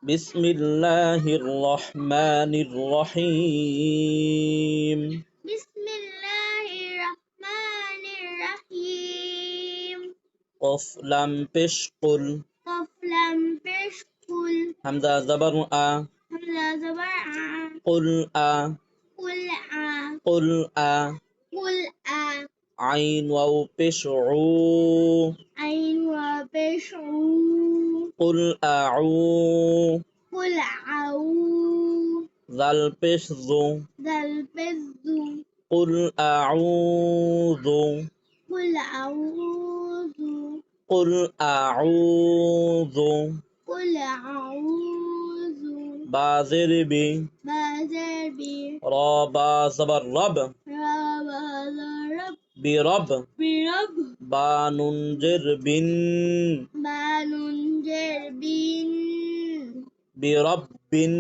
বিসমিল্লাহির রহমানির রহিম। বিসমিল্লাহির রহমানির রহিম। কফ লাম পেশ কুল। কফ লাম পেশ কুল। হামজা জবর আ। হামজা জবর আ। কুল আ। কুল আ। কুল আ। কুল আ। আইন ওয়াও পেশ উ। আইন ওয়া পেশ উ। কুল আউ। কুল আউ। জাল পেশ জু। দাল পেশ জু। কুল আউযু। কুল আউযু। কুল আউযু। কুল আউযু। বা জের বি। বা জের বি। র বা জবর রব। রা বা লা রব। বিরব। বিরব। বা নুন জের বিন। বা নুন জের বিন। বিরব্বিন।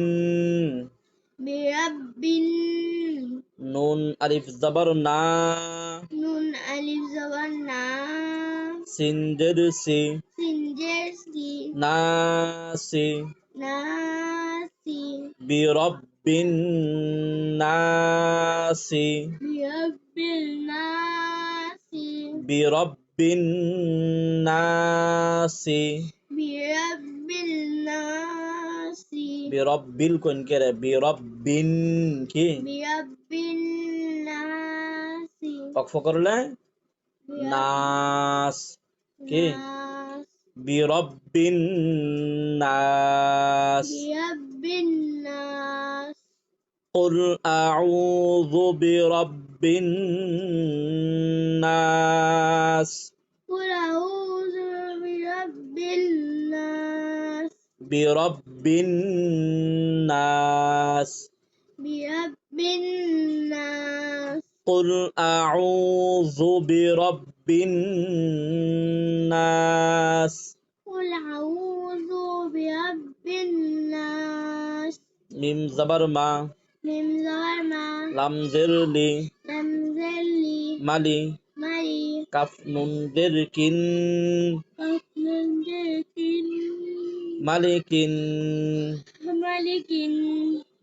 বিরাব্বিন। নুন আলিফ জবর না। নুন আলিফ জবর না। সিন জের সি। সিন জের সি। নাসি। নাসি। বিরব্বিন নাসি। বিরাব্বিল নাসি। বিরব্বিন নাসি। বিরাব্বিল নাসি। বিরব্বিল কোন কেরে বিরব্বিন কি বিরাব্বিন নাসি। ওয়াকফ করলে নাস কি নাস। বিরব্বিন নাস। বিরাব্বিন নাস। قل أعوذ برب الناس. قل أعوذ برب الناس. برب الناس. برب الناس. قل أعوذ برب الناس. قل أعوذ برب الناس. ميم زبر ما. ميم زبر ما. لام زر لي. لم زر لي. مالي. مالي. كاف نون زر كن. قاف نون زر كن. مالك. مالك.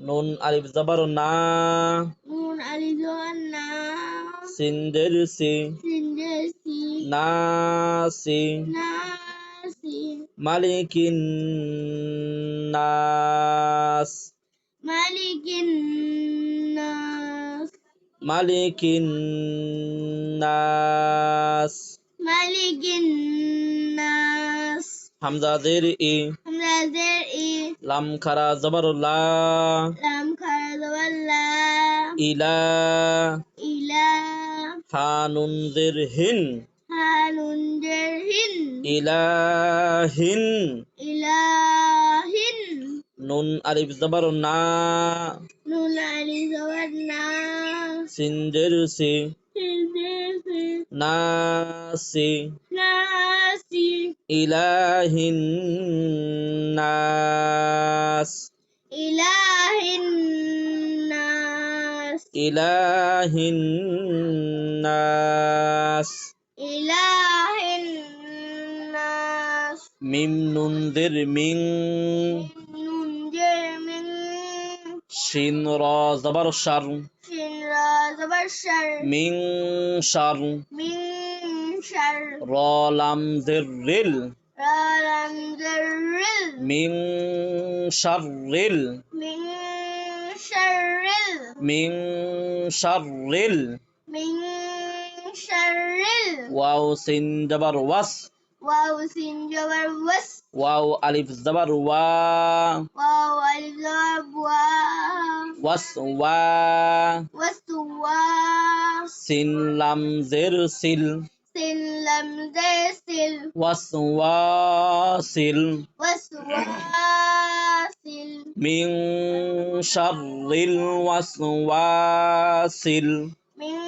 نون ألف زبر نا. نون ألف زبر نا. سين زر سي. سين زر سي. ناسي. ناسي. مالك الناس. مالك الناس. مالك الناس. مالك الناس. حمزة زير إي. حمزة زر إي. لام خرا زبر لا. لام خرا زبر لا. إلى. إلى. حانون زر هن. حانون زر هن. إلهن. إلهن. نون ألف زبر نا. نون ألف زبر نا. سين زر سي. سين زر سي. ناسي. ناسي. إله الناس. إله الناس. إله الناس. إله الناس. ميم ننذر من. ننذر من. شين را زبر شر. شين را زبر شر. من شر. من شر. را لم ذر ال. را لم ذر ال. من شر ال. من شر ال. من شر ال. من شر ال. واو سين جبر وس. واو سين جبر وس. واو ألف زبر وا. واو ألف زبر وا. وس وا. واستوى. سين لم زر سل. سن لم زر سل. وسواصل. وسواصل. من شر الوسواصل. من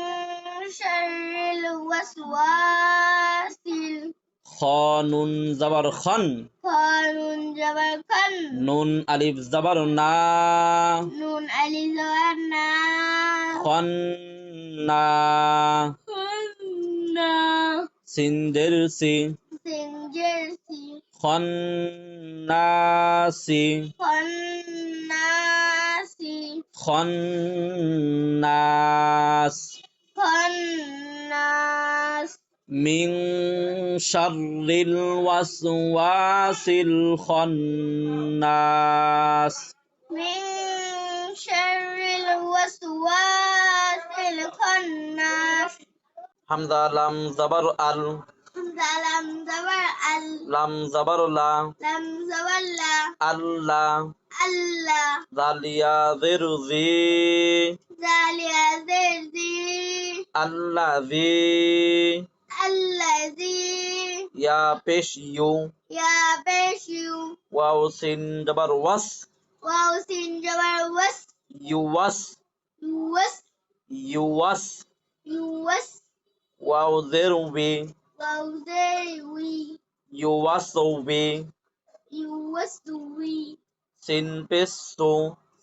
شر الوسواصل. خانون زبر خن. قانون جبر كن. نون ألف زبر نا. نون ألف زبر نا. خنا. خنا. سندر سي. سنجر سي. خناس خناس خناس خناس من شر الوسواس الخناس من شر الوسواس الخناس হামজা লাম জবর আল حمزة لم زبر ال লাম জবর লা لم زبر لا আল্লাহ الله জালিয়া জিরজি زاليا زرزي আল্লাযী الذي ইয়া পেশ ইউ يا بشيو ওয়াও সিন জবর ওয়াস واو سين جبر وس ইউওয়াস يوس ইউওয়াস يوس ওয়াও জের বি واو زيوي ইউওয়াসবি يوسوي সিন পেশু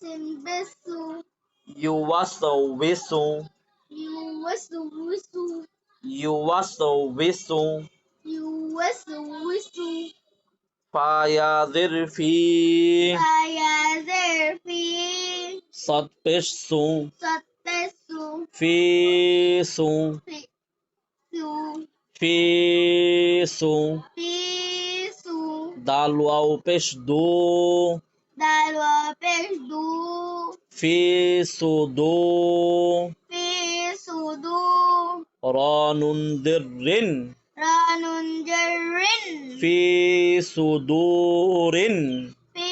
سنبسو ইউওয়াসবিসু يوسوسو ইউওয়াসবিসু يوسوسو ফায়া জির ফি فيا زرفي صد পেশু ستسو ফিসু سو ফিসু فيسو দাল ওয়াও পেশ দু دالوا بشدو ফিসু দু في صدو রানুন দিরিন ران جر في صدور في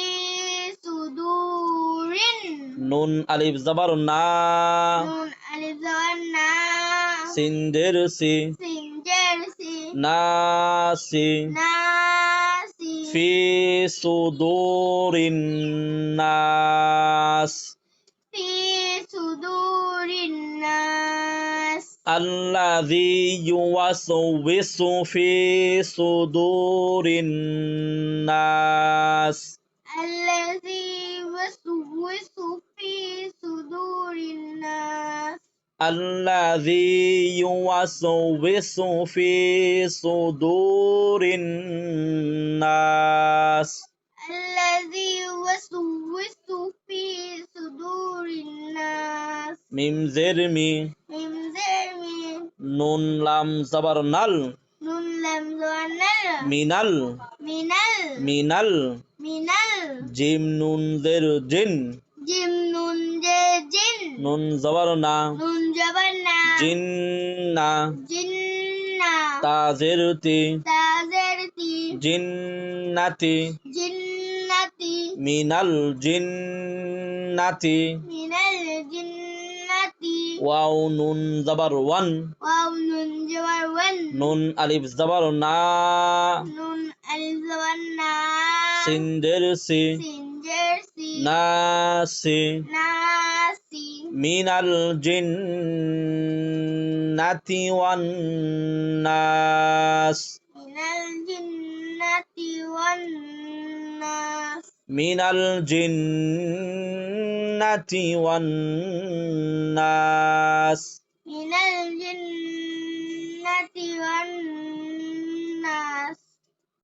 صدور নুন আলিফ জবর না نون ألف زورنا সিন্দের সি سنجرسي নাসি ناسي في صدور الناس في صدور الناس الذي يوسوس في صدور الناس الذي يوسوس في صدور الناس الذي يوسوس في صدور الناس الذي يوسوس في صدور الناس মিম জের মি من زرمي নুন লাম জবর নাল نون لم زونل মিনাল من মিনাল জিম নুন জের জিন جيم نون جن নুন জবর না نون جبنا জিন্না جنة তা জের তি تازرتي জিন্নাতি جنتي মিনাল জিন্নাতি من الجنة ওয়াও নুন জবর ওয়ান واو نون جبر ون নুন আলিফ জবর না نون ألف زورنا সিন্দের সি سنجرسي নাসি ناسي মিনাল জিন্নাতি ওয়ান নাস من الجنة والناس মিনাল জিন্নাতি ওয়ান নাস من الجنة والناس